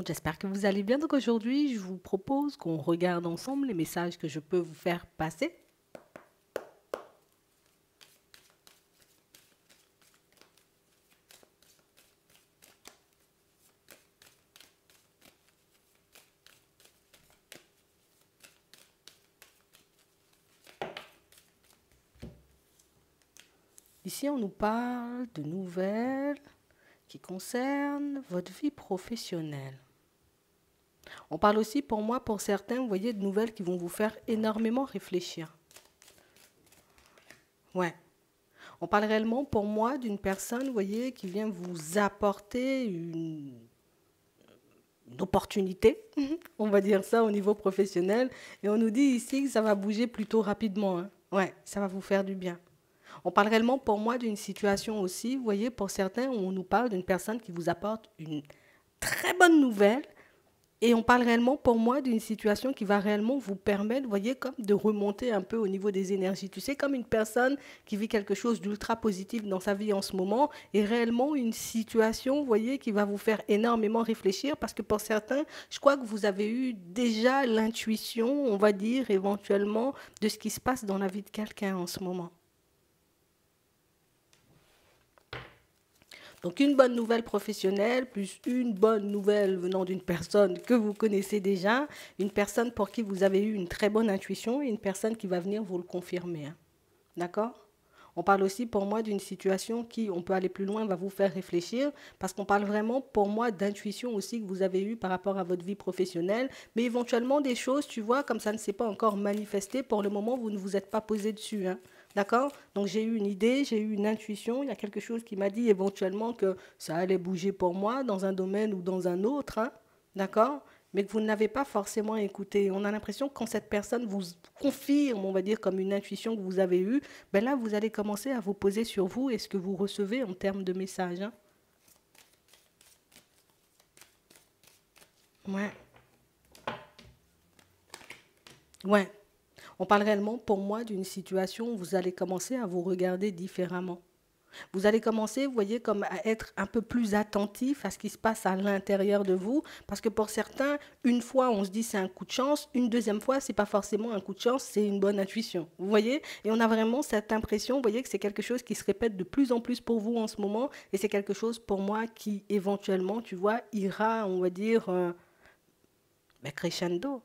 monde, j'espère que vous allez bien. Donc aujourd'hui, je vous propose qu'on regarde ensemble les messages que je peux vous faire passer. Ici, on nous parle de nouvelles qui concernent votre vie professionnelle. On parle aussi, pour moi, pour certains, vous voyez, de nouvelles qui vont vous faire énormément réfléchir. Ouais. On parle réellement, pour moi, d'une personne, vous voyez, qui vient vous apporter une opportunité, on va dire ça au niveau professionnel. Et on nous dit ici que ça va bouger plutôt rapidement, hein. Ouais, ça va vous faire du bien. On parle réellement pour moi d'une situation aussi, vous voyez, pour certains, on nous parle d'une personne qui vous apporte une très bonne nouvelle. Et on parle réellement pour moi d'une situation qui va réellement vous permettre, vous voyez, comme de remonter un peu au niveau des énergies. Tu sais, comme une personne qui vit quelque chose d'ultra positif dans sa vie en ce moment et réellement une situation, vous voyez, qui va vous faire énormément réfléchir parce que pour certains, je crois que vous avez eu déjà l'intuition, on va dire, éventuellement, de ce qui se passe dans la vie de quelqu'un en ce moment. Donc une bonne nouvelle professionnelle, plus une bonne nouvelle venant d'une personne que vous connaissez déjà, une personne pour qui vous avez eu une très bonne intuition et une personne qui va venir vous le confirmer, hein. D'accord? On parle aussi pour moi d'une situation qui, on peut aller plus loin, va vous faire réfléchir, parce qu'on parle vraiment pour moi d'intuition aussi que vous avez eue par rapport à votre vie professionnelle, mais éventuellement des choses, tu vois, comme ça ne s'est pas encore manifesté, pour le moment, vous ne vous êtes pas posé dessus, hein. D'accord? Donc j'ai eu une idée, j'ai eu une intuition, il y a quelque chose qui m'a dit éventuellement que ça allait bouger pour moi dans un domaine ou dans un autre, hein. D'accord? Mais que vous ne l'avez pas forcément écouté. On a l'impression que quand cette personne vous confirme, on va dire, comme une intuition que vous avez eue, ben là, vous allez commencer à vous poser sur vous et ce que vous recevez en termes de messages, hein. Ouais, ouais. On parle réellement, pour moi, d'une situation où vous allez commencer à vous regarder différemment. Vous allez commencer, vous voyez, comme à être un peu plus attentif à ce qui se passe à l'intérieur de vous, parce que pour certains, une fois, on se dit c'est un coup de chance, une deuxième fois, c'est pas forcément un coup de chance, c'est une bonne intuition. Vous voyez? Et on a vraiment cette impression, vous voyez, que c'est quelque chose qui se répète de plus en plus pour vous en ce moment, et c'est quelque chose pour moi qui, éventuellement, tu vois, ira, on va dire, ben, crescendo.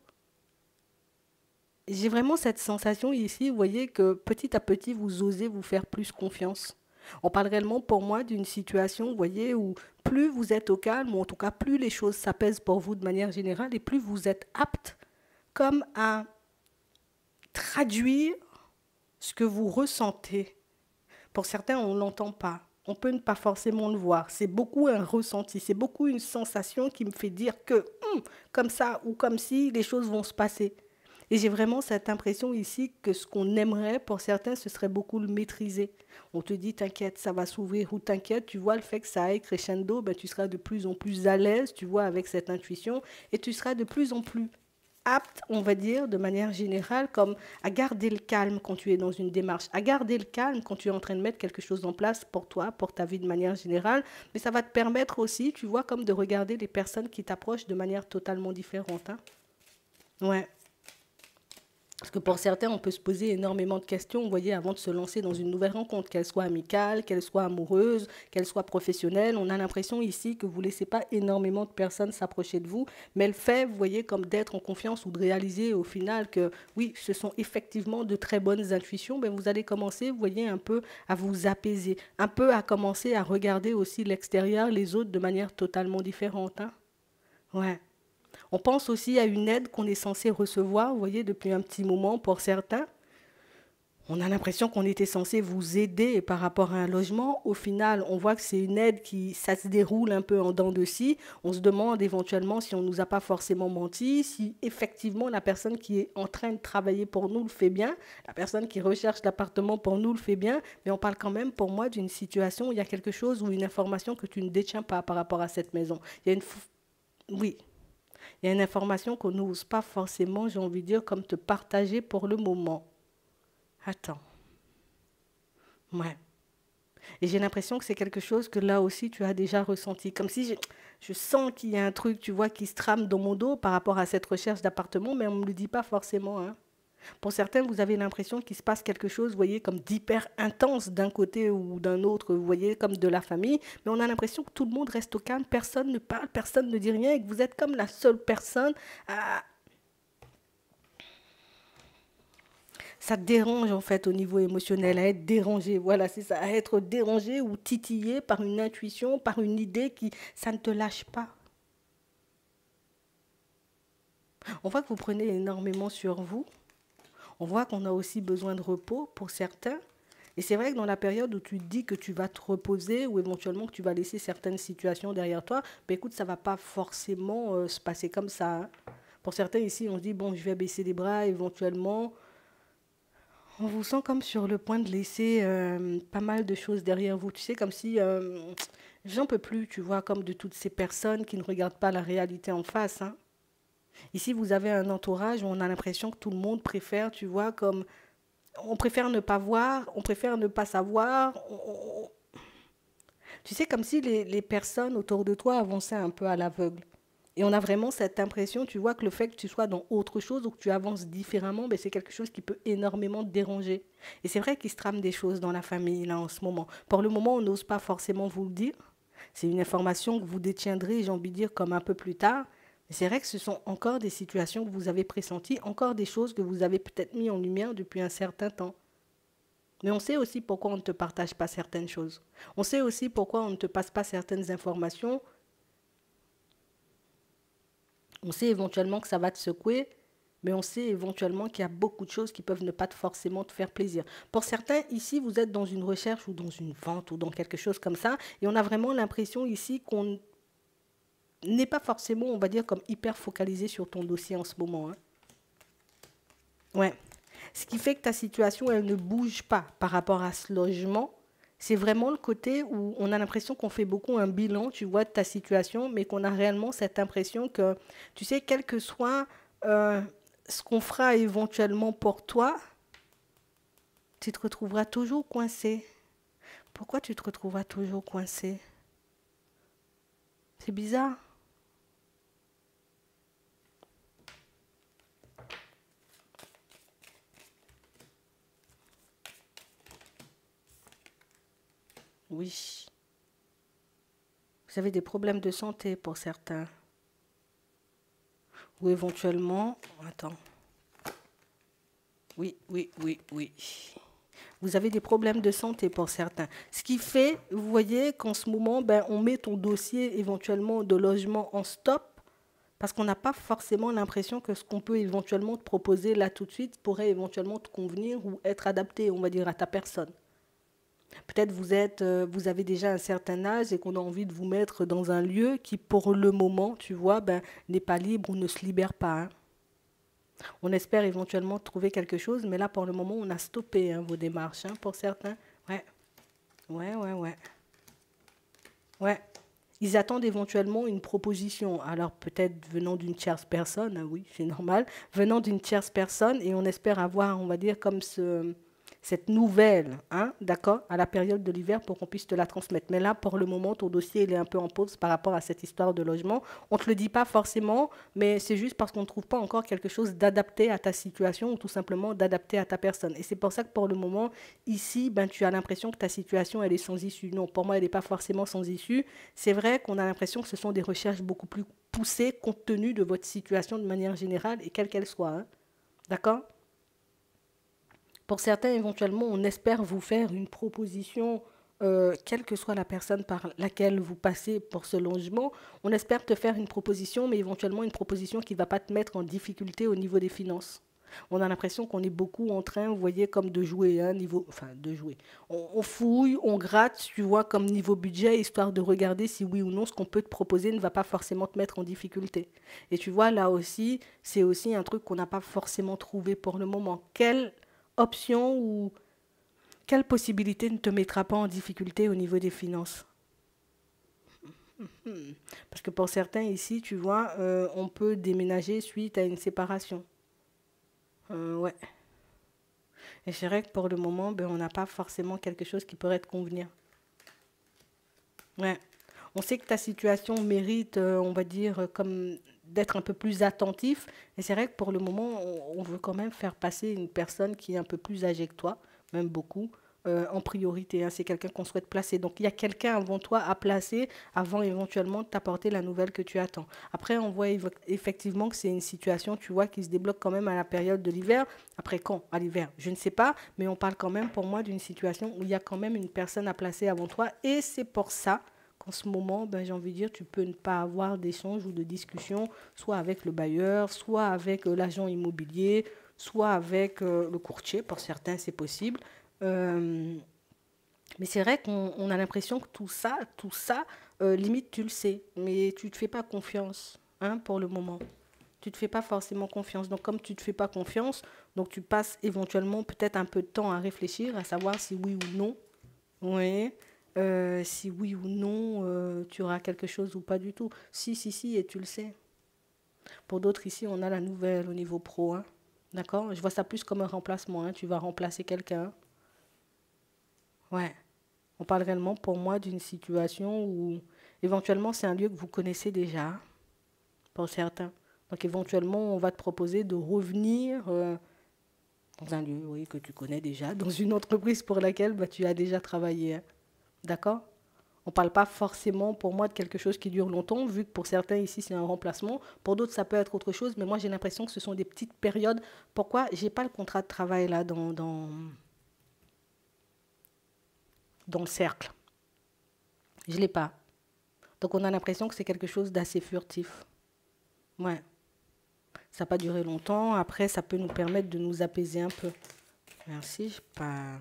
J'ai vraiment cette sensation ici, vous voyez, que petit à petit, vous osez vous faire plus confiance. On parle réellement pour moi d'une situation, vous voyez, où plus vous êtes au calme, ou en tout cas plus les choses s'apaisent pour vous de manière générale, et plus vous êtes apte comme à traduire ce que vous ressentez. Pour certains, on ne l'entend pas. On peut ne pas forcément le voir. C'est beaucoup un ressenti, c'est beaucoup une sensation qui me fait dire que comme ça ou comme si les choses vont se passer. Et j'ai vraiment cette impression ici que ce qu'on aimerait pour certains, ce serait beaucoup le maîtriser. On te dit, t'inquiète, ça va s'ouvrir ou t'inquiète, tu vois, le fait que ça aille crescendo, ben, tu seras de plus en plus à l'aise, tu vois, avec cette intuition, et tu seras de plus en plus apte, on va dire, de manière générale, comme à garder le calme quand tu es dans une démarche, à garder le calme quand tu es en train de mettre quelque chose en place pour toi, pour ta vie de manière générale, mais ça va te permettre aussi, tu vois, comme de regarder les personnes qui t'approchent de manière totalement différente, hein. Ouais. Parce que pour certains, on peut se poser énormément de questions, vous voyez, avant de se lancer dans une nouvelle rencontre, qu'elle soit amicale, qu'elle soit amoureuse, qu'elle soit professionnelle. On a l'impression ici que vous ne laissez pas énormément de personnes s'approcher de vous, mais le fait, vous voyez, comme d'être en confiance ou de réaliser au final que oui, ce sont effectivement de très bonnes intuitions, ben vous allez commencer, vous voyez, un peu à vous apaiser, un peu à commencer à regarder aussi l'extérieur, les autres de manière totalement différente, hein. Ouais. On pense aussi à une aide qu'on est censé recevoir, vous voyez, depuis un petit moment pour certains. On a l'impression qu'on était censé vous aider par rapport à un logement. Au final, on voit que c'est une aide qui, ça se déroule un peu en dents de scie. On se demande éventuellement si on ne nous a pas forcément menti, si effectivement la personne qui est en train de travailler pour nous le fait bien, la personne qui recherche l'appartement pour nous le fait bien. Mais on parle quand même pour moi d'une situation où il y a quelque chose ou une information que tu ne détiens pas par rapport à cette maison. Il y a une... Oui, il y a une information qu'on n'ose pas forcément, j'ai envie de dire, comme te partager pour le moment. Attends. Ouais. Et j'ai l'impression que c'est quelque chose que là aussi tu as déjà ressenti. Comme si je sens qu'il y a un truc, tu vois, qui se trame dans mon dos par rapport à cette recherche d'appartement, mais on ne me le dit pas forcément, hein. Pour certains, vous avez l'impression qu'il se passe quelque chose, vous voyez, comme d'hyper intense d'un côté ou d'un autre, vous voyez, comme de la famille, mais on a l'impression que tout le monde reste au calme, personne ne parle, personne ne dit rien, et que vous êtes comme la seule personne à... Ça te dérange en fait au niveau émotionnel, à être dérangé, voilà, c'est ça, à être dérangé ou titillé par une intuition, par une idée qui, ça ne te lâche pas. On voit que vous prenez énormément sur vous, on voit qu'on a aussi besoin de repos pour certains. Et c'est vrai que dans la période où tu te dis que tu vas te reposer ou éventuellement que tu vas laisser certaines situations derrière toi, ben écoute, ça ne va pas forcément se passer comme ça, hein. Pour certains ici, on se dit, bon, je vais baisser les bras éventuellement. On vous sent comme sur le point de laisser pas mal de choses derrière vous. Tu sais, comme si j'en peux plus, tu vois, comme de toutes ces personnes qui ne regardent pas la réalité en face, hein. Ici, vous avez un entourage où on a l'impression que tout le monde préfère, tu vois, comme on préfère ne pas voir, on préfère ne pas savoir. Tu sais, comme si les personnes autour de toi avançaient un peu à l'aveugle. Et on a vraiment cette impression, tu vois, que le fait que tu sois dans autre chose ou que tu avances différemment, ben, c'est quelque chose qui peut énormément te déranger. Et c'est vrai qu'il se trame des choses dans la famille, là, en ce moment. Pour le moment, on n'ose pas forcément vous le dire. C'est une information que vous détiendrez, j'ai envie de dire, comme un peu plus tard. Mais c'est vrai que ce sont encore des situations que vous avez pressenties, encore des choses que vous avez peut-être mis en lumière depuis un certain temps. Mais on sait aussi pourquoi on ne te partage pas certaines choses. On sait aussi pourquoi on ne te passe pas certaines informations. On sait éventuellement que ça va te secouer, mais on sait éventuellement qu'il y a beaucoup de choses qui peuvent ne pas forcément te faire plaisir. Pour certains, ici, vous êtes dans une recherche ou dans une vente ou dans quelque chose comme ça, et on a vraiment l'impression ici qu'on n'est pas forcément, on va dire, comme hyper focalisé sur ton dossier en ce moment, hein. Ouais. Ce qui fait que ta situation, elle ne bouge pas par rapport à ce logement. C'est vraiment le côté où on a l'impression qu'on fait beaucoup un bilan, tu vois, de ta situation, mais qu'on a réellement cette impression que, tu sais, quel que soit euh, ce qu'on fera éventuellement pour toi, tu te retrouveras toujours coincé. Pourquoi tu te retrouveras toujours coincé? C'est bizarre. Oui. Vous avez des problèmes de santé pour certains. Ou éventuellement, attends. Oui, oui, oui, oui. Vous avez des problèmes de santé pour certains. Ce qui fait, vous voyez, qu'en ce moment, ben, on met ton dossier éventuellement de logement en stop parce qu'on n'a pas forcément l'impression que ce qu'on peut éventuellement te proposer là tout de suite pourrait éventuellement te convenir ou être adapté, on va dire, à ta personne. Peut-être vous avez déjà un certain âge et qu'on a envie de vous mettre dans un lieu qui, pour le moment, tu vois, ben, n'est pas libre ou ne se libère pas, hein. On espère éventuellement trouver quelque chose, mais là, pour le moment, on a stoppé, hein, vos démarches, hein, pour certains. Ouais, ouais, ouais, ouais. Ouais. Ils attendent éventuellement une proposition. Alors, peut-être venant d'une tierce personne, hein, oui, c'est normal, venant d'une tierce personne, et on espère avoir, on va dire, comme cette nouvelle, hein, d'accord, à la période de l'hiver pour qu'on puisse te la transmettre. Mais là, pour le moment, ton dossier, il est un peu en pause par rapport à cette histoire de logement. On ne te le dit pas forcément, mais c'est juste parce qu'on ne trouve pas encore quelque chose d'adapté à ta situation ou tout simplement d'adapté à ta personne. Et c'est pour ça que pour le moment, ici, ben, tu as l'impression que ta situation, elle est sans issue. Non, pour moi, elle n'est pas forcément sans issue. C'est vrai qu'on a l'impression que ce sont des recherches beaucoup plus poussées compte tenu de votre situation de manière générale et quelle qu'elle soit, hein. D'accord? Pour certains, éventuellement, on espère vous faire une proposition, quelle que soit la personne par laquelle vous passez pour ce logement. On espère te faire une proposition, mais éventuellement une proposition qui ne va pas te mettre en difficulté au niveau des finances. On a l'impression qu'on est beaucoup en train, vous voyez, comme de jouer, hein, niveau, enfin, de jouer. On fouille, on gratte, tu vois, comme niveau budget, histoire de regarder si oui ou non ce qu'on peut te proposer ne va pas forcément te mettre en difficulté. Et tu vois, là aussi, c'est aussi un truc qu'on n'a pas forcément trouvé pour le moment. Quelle option ou quelle possibilité ne te mettra pas en difficulté au niveau des finances? Parce que pour certains ici, tu vois, on peut déménager suite à une séparation. Ouais. Et c'est vrai que pour le moment, ben, on n'a pas forcément quelque chose qui pourrait te convenir. Ouais. On sait que ta situation mérite, on va dire, comme d'être un peu plus attentif. Et c'est vrai que pour le moment, on veut quand même faire passer une personne qui est un peu plus âgée que toi, même beaucoup, en priorité, hein. C'est quelqu'un qu'on souhaite placer. Donc il y a quelqu'un avant toi à placer avant éventuellement de t'apporter la nouvelle que tu attends. Après, on voit effectivement que c'est une situation, tu vois, qui se débloque quand même à la période de l'hiver. Après quand? À l'hiver, je ne sais pas, mais on parle quand même pour moi d'une situation où il y a quand même une personne à placer avant toi. Et c'est pour ça qu'en ce moment, ben, j'ai envie de dire, tu peux ne pas avoir d'échange ou de discussion, soit avec le bailleur, soit avec l'agent immobilier, soit avec le courtier. Pour certains, c'est possible. Euh, mais c'est vrai qu'on a l'impression que tout ça, limite, tu le sais, mais tu ne te fais pas confiance, hein, pour le moment. Tu ne te fais pas forcément confiance. Donc, comme tu ne te fais pas confiance, donc tu passes éventuellement peut-être un peu de temps à réfléchir, à savoir si oui ou non. Oui. Si oui ou non, tu auras quelque chose ou pas du tout. Si, si, si, et tu le sais. Pour d'autres, ici, on a la nouvelle au niveau pro, hein. D'accord? Je vois ça plus comme un remplacement, hein. Tu vas remplacer quelqu'un. Ouais. On parle réellement pour moi d'une situation où éventuellement c'est un lieu que vous connaissez déjà, pour certains. Donc éventuellement on va te proposer de revenir dans un lieu, oui, que tu connais déjà, dans une entreprise pour laquelle bah, tu as déjà travaillé, hein. D'accord? On ne parle pas forcément pour moi de quelque chose qui dure longtemps, vu que pour certains ici c'est un remplacement. Pour d'autres ça peut être autre chose, mais moi j'ai l'impression que ce sont des petites périodes. Pourquoi j'ai pas le contrat de travail là dans le cercle? Je ne l'ai pas. Donc on a l'impression que c'est quelque chose d'assez furtif. Ouais, ça n'a pas duré longtemps. Après, ça peut nous permettre de nous apaiser un peu. Merci, je pas.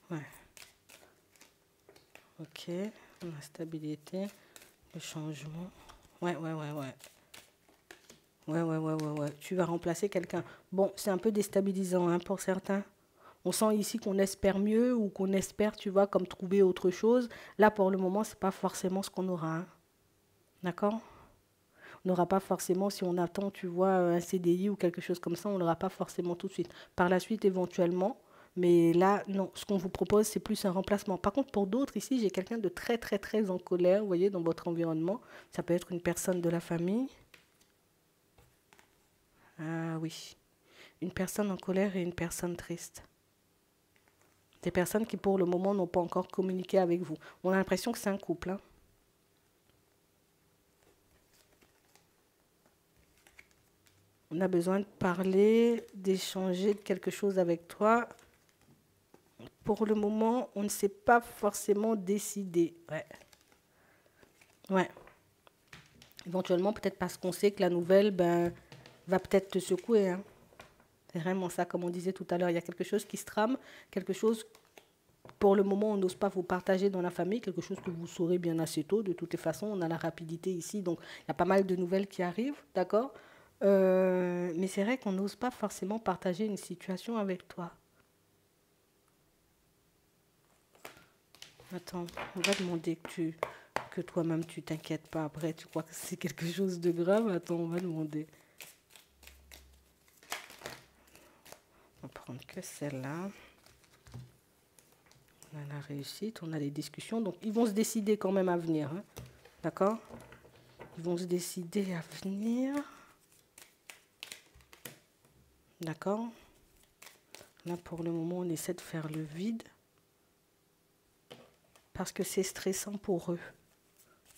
Ouais, ok. La stabilité, le changement. Ouais, ouais, ouais, ouais. Ouais, ouais, ouais, ouais, ouais. Tu vas remplacer quelqu'un. Bon, c'est un peu déstabilisant, hein, pour certains. On sent ici qu'on espère mieux ou qu'on espère, tu vois, comme trouver autre chose. Là, pour le moment, c'est pas forcément ce qu'on aura, hein. D'accord? On n'aura pas forcément, si on attend, tu vois, un CDI ou quelque chose comme ça, on n'aura pas forcément tout de suite. Par la suite, éventuellement. Mais là, non, ce qu'on vous propose, c'est plus un remplacement. Par contre, pour d'autres, ici, j'ai quelqu'un de très, très, très en colère, vous voyez, dans votre environnement. Ça peut être une personne de la famille. Ah oui. Une personne en colère et une personne triste. Des personnes qui, pour le moment, n'ont pas encore communiqué avec vous. On a l'impression que c'est un couple, hein. On a besoin de parler, d'échanger de quelque chose avec toi. Pour le moment, on ne s'est pas forcément décidé. Ouais. Ouais. Éventuellement, peut-être parce qu'on sait que la nouvelle ben, va peut-être te secouer, hein. C'est vraiment ça, comme on disait tout à l'heure. Il y a quelque chose qui se trame, quelque chose, pour le moment, on n'ose pas vous partager dans la famille, quelque chose que vous saurez bien assez tôt. De toutes les façons, on a la rapidité ici, donc il y a pas mal de nouvelles qui arrivent, d'accord. Mais c'est vrai qu'on n'ose pas forcément partager une situation avec toi. Attends, on va demander que toi-même tu t'inquiètes pas. Après, tu crois que c'est quelque chose de grave. Attends, on va demander. On va prendre que celle-là. On a la réussite, on a les discussions. Donc, ils vont se décider quand même à venir, hein. D'accord? Ils vont se décider à venir. D'accord? Là, pour le moment, on essaie de faire le vide. Parce que c'est stressant pour eux.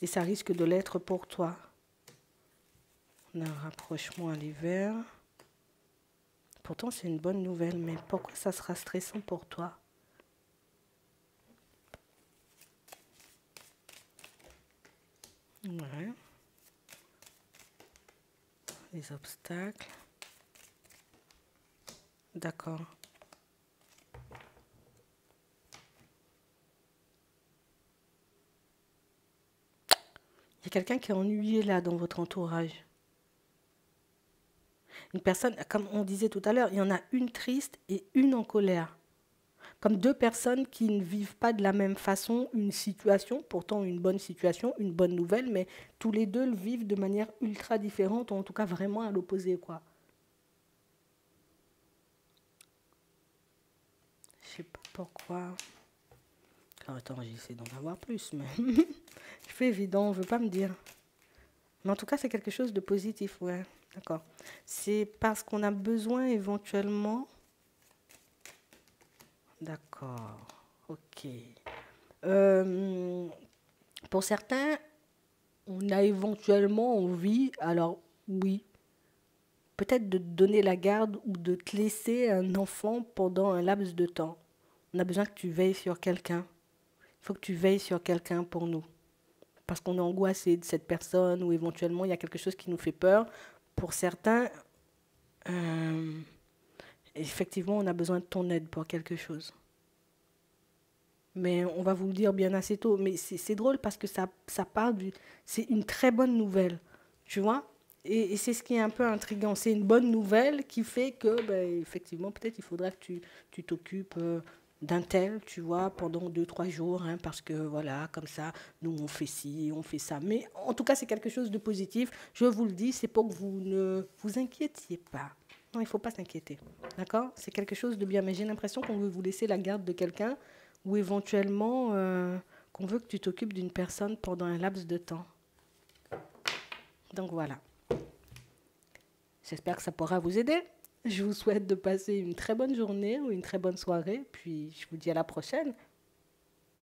Et ça risque de l'être pour toi. On a un rapprochement à l'hiver. Pourtant, c'est une bonne nouvelle, mais pourquoi ça sera stressant pour toi? Ouais. Les obstacles. D'accord. Il y a quelqu'un qui est ennuyé là dans votre entourage. Une personne, comme on disait tout à l'heure, il y en a une triste et une en colère. Comme deux personnes qui ne vivent pas de la même façon une situation, pourtant une bonne situation, une bonne nouvelle, mais tous les deux le vivent de manière ultra différente, ou en tout cas vraiment à l'opposé, quoi. Je sais pas pourquoi Attends, j'essaie d'en avoir plus, mais je fais évident, on ne veut pas me dire. Mais en tout cas, c'est quelque chose de positif, ouais. D'accord. C'est parce qu'on a besoin éventuellement. D'accord. Ok. Euh, pour certains, on a éventuellement envie, alors oui, peut-être de te donner la garde ou de te laisser un enfant pendant un laps de temps. On a besoin que tu veilles sur quelqu'un. Il faut que tu veilles sur quelqu'un pour nous. Parce qu'on est angoissé de cette personne ou éventuellement il y a quelque chose qui nous fait peur. Pour certains, euh, effectivement, on a besoin de ton aide pour quelque chose. Mais on va vous le dire bien assez tôt. Mais c'est drôle parce que ça part du... C'est une très bonne nouvelle, tu vois. Et c'est ce qui est un peu intriguant. C'est une bonne nouvelle qui fait que, ben, effectivement, peut-être il faudra que tu t'occupes d'un tel, tu vois, pendant 2, 3 jours, hein, parce que, voilà, comme ça, nous, on fait ci, on fait ça. Mais en tout cas, c'est quelque chose de positif. Je vous le dis, c'est pour que vous ne vous inquiétiez pas. Non, il ne faut pas s'inquiéter. D'accord? C'est quelque chose de bien. Mais j'ai l'impression qu'on veut vous laisser la garde de quelqu'un ou éventuellement qu'on veut que tu t'occupes d'une personne pendant un laps de temps. Donc voilà. J'espère que ça pourra vous aider. Je vous souhaite de passer une très bonne journée ou une très bonne soirée. Puis je vous dis à la prochaine.